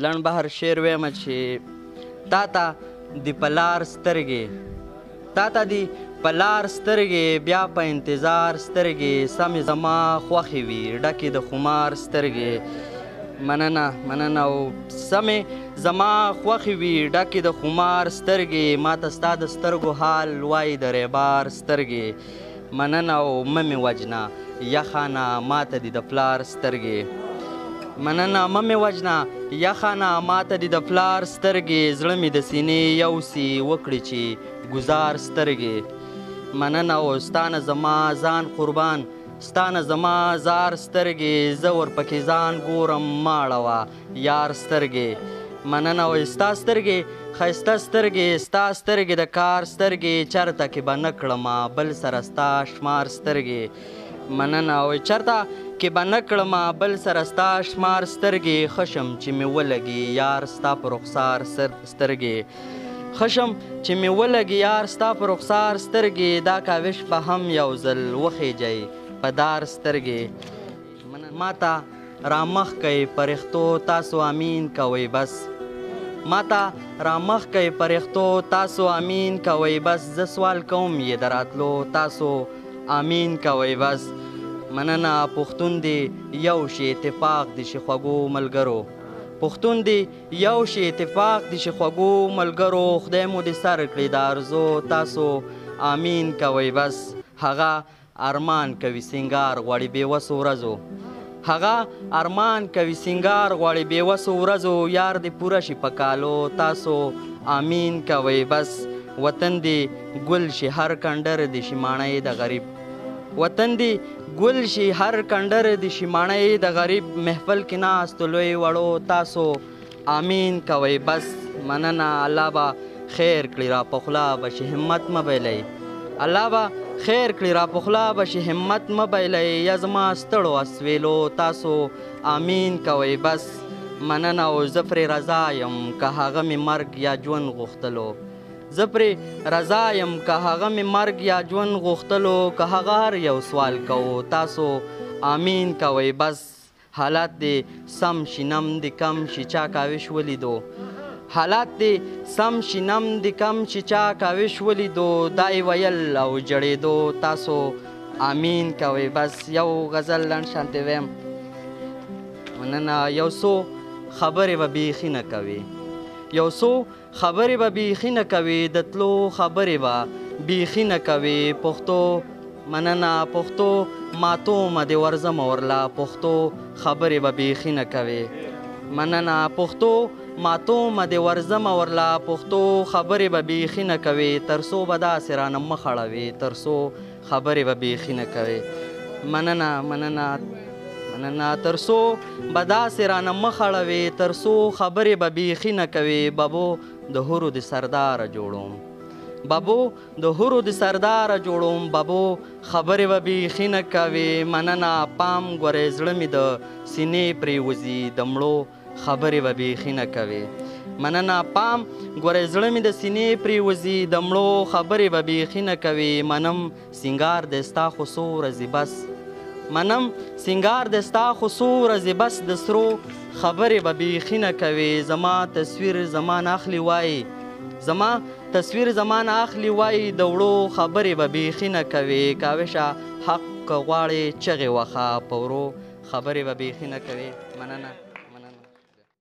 لنډ بهر شعر ویمه چې تا ته د په لار سترګې تا ته دي په لار سترګې بیا په انتظار سترګې سمې زما خوښې وي ډکې د خمار سترګې مننه او سمې زما خوښې وي ډکې د خمار سترګې ما ته ستا د سترګو حال وایي د ریبار سترګې مننه او مه مې وجنه یخانه ما ته دي د پلار سترګې مننه مه مې وجنه یخانه ما ته دي د پلار سترګې زړه مې د سینې یوسي وکړي چې ګزار سترګې مننه او ستا نه زما ځان قربان ستا نه زما زار سترګې زه ورپکې ځان ګورم مه اړوه یار سترګې مننه او ستا سترګې ښایسته سترګې ستا سترګې د کار سترګې چرته کې به نه کړمه بل سره ستا شمار سترګې مننه او چرته کې به نه کړمه بل سره ستا شمار سترګې ښه شم چې مې ولګي یار ستا په رخسار سترګې ښه شم چې مې ولګي یار ستا په رخسار سترګې دا کاوش به هم یو ځل وخیجئ په دار سترګې ما ته رامخ کوئ پرښتو تاسو امین کوئ بس ما ته رامخ کوئ پرښتو تاسو امین کوئ بس زه سوال کوم یې د راتلو تاسو امین کوئ بس مننه پښتون دی یو شي اتفاق دي شي خوږو ملګرو پښتون دی یو شي اتفاق دي شي خوږو ملګرو خدای مو دې سر کړي د ارزو تاسو امین کوئ بس هغه ارمان کوي سینګار غواړي بېوسو ورځو هغه ارمان کوي سینګار غواړي بېوسو ورځو یار دې پوره شي په کالو تاسو امین کوئ بس وطن دې ګل شي هر کنډر دې شي ماڼۍ د غریب وطن دی ګل شي هر کنډر د شي ماڼۍ د غریب محفل کې ناستو لوی وړو تاسو امین کوئ بس مننه الله به خیر کړي را په خوله به شي همت مه بایلئ الله به خیر کړي را په خوله به شي همت مه بایلئ یا زما ستړو اسویلو تاسو امین کوئ بس مننه او زه پرې رضا یم که هغه مې مرګ یا ژوند غوښتلو زه پرې رضا یم که هغه مې مرګ یا ژوند غوښتلو که هغه هر یو سوال کوو تاسو امین کوئ بس حالات دې سم شي نم دې کم شي چا کاوش ولیدو حالات دې سم شي نم دې کم شي چا کاوش ولیدو دا یې ویل او جړېدو تاسو امین کوئ بس یو غزل لنډ شانتې ویم مننه یو څو خبرې به بیخي نه کوي یو څو خبرې به بیخي نه کوي د تلو خبرې به بیخي نه کوي پښتو مننه پښتو ماتومه دې ورځمه ورله پښتو خبرې به بیخي نه کوي مننه پښتو ماتومه دې ورځمه ورله پښتو خبرې به بیخي نه کوي تر څو به داسې رانه مخ اړوي تر څو خبرې به بیخي نه کوي مننه تر څو به داسې رانه مخ اړوي تر څو خبرې به بیخي نه کوي بابو د هورو د سرداره جوړوم بابو د هورو د سرداره جوړوم بابو خبرې به بیخي نه کوي مننه پام ګورې زړه مې د سینې پرېوځي د مړو خبرې به بیخي نه کوي مننه پام ګورې زړه مې د سینې پرېوځي د مړو خبرې به بیخي نه کوي منم سینګار دی ستا خو څو ورځې بس منم سینګار د ستا خو څو ورځې بس د سرو خبرې به بیخي نه کوي زما تصویر زمان اخلي وایي زما تصویر زمان اخلي وایي د وړو خبرې به بیخي نه کوي کاوشه حق غواړې چغې وخه په ورو خبرې به بیخي نه کوي مننه